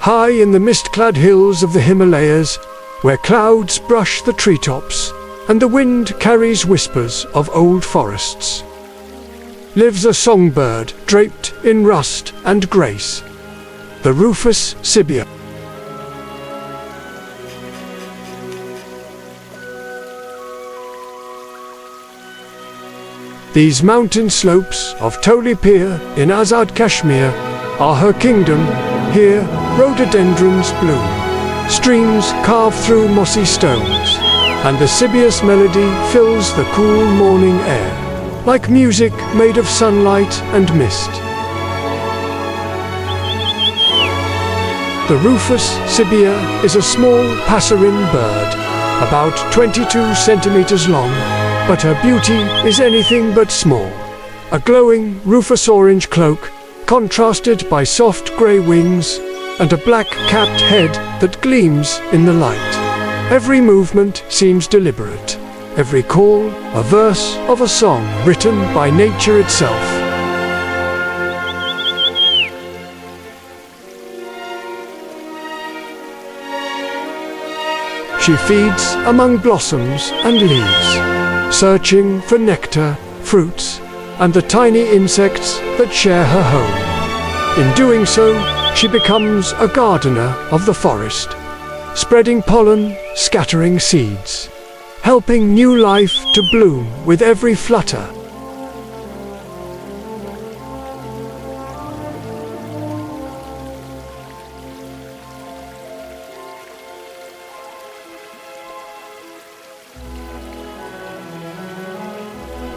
high in the mist-clad hills of the Himalayas, where clouds brush the treetops and the wind carries whispers of old forests, lives a songbird draped in rust and grace, the Rufous Sibia. These mountain slopes of Toli Peer in Azad Kashmir are her kingdom. Here rhododendrons bloom, streams carve through mossy stones, and the Sibia's melody fills the cool morning air, like music made of sunlight and mist. The Rufous Sibia is a small passerine bird, about 22 centimeters long, but her beauty is anything but small. A glowing rufous-orange cloak, contrasted by soft grey wings, and a black-capped head that gleams in the light. Every movement seems deliberate, every call a verse of a song written by nature itself. She feeds among blossoms and leaves, searching for nectar, fruits, and the tiny insects that share her home. In doing so, she becomes a gardener of the forest, spreading pollen, scattering seeds, helping new life to bloom with every flutter.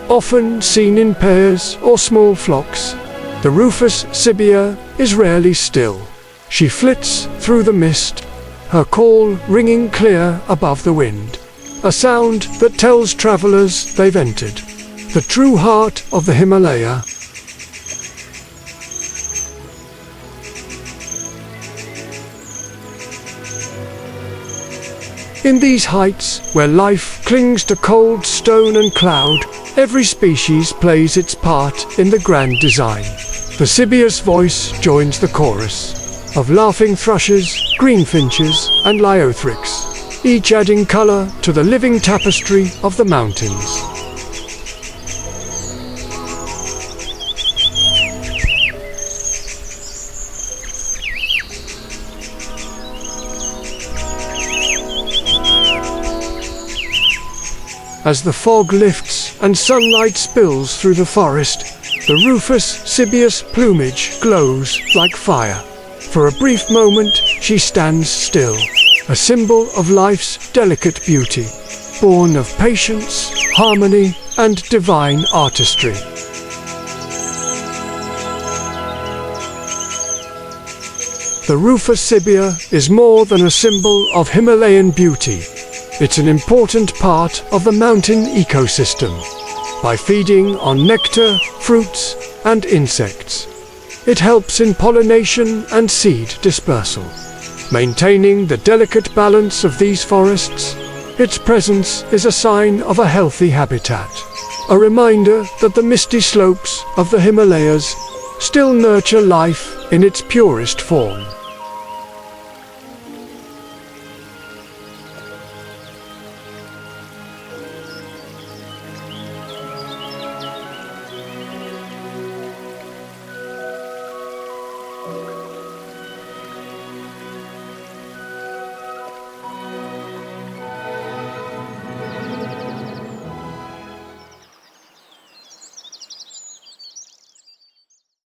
Often seen in pairs or small flocks, the Rufous Sibia is rarely still. She flits through the mist, her call ringing clear above the wind, a sound that tells travelers they've entered the true heart of the Himalaya. In these heights, where life clings to cold stone and cloud, every species plays its part in the grand design. The Sibia's voice joins the chorus of laughing thrushes, greenfinches, and lyothrics, each adding color to the living tapestry of the mountains. As the fog lifts and sunlight spills through the forest, the Rufous Sibia's plumage glows like fire. For a brief moment, she stands still, a symbol of life's delicate beauty, born of patience, harmony, and divine artistry. The Rufous Sibia is more than a symbol of Himalayan beauty. It's an important part of the mountain ecosystem. By feeding on nectar, fruits, and insects, it helps in pollination and seed dispersal. Maintaining the delicate balance of these forests, its presence is a sign of a healthy habitat, a reminder that the misty slopes of the Himalayas still nurture life in its purest form.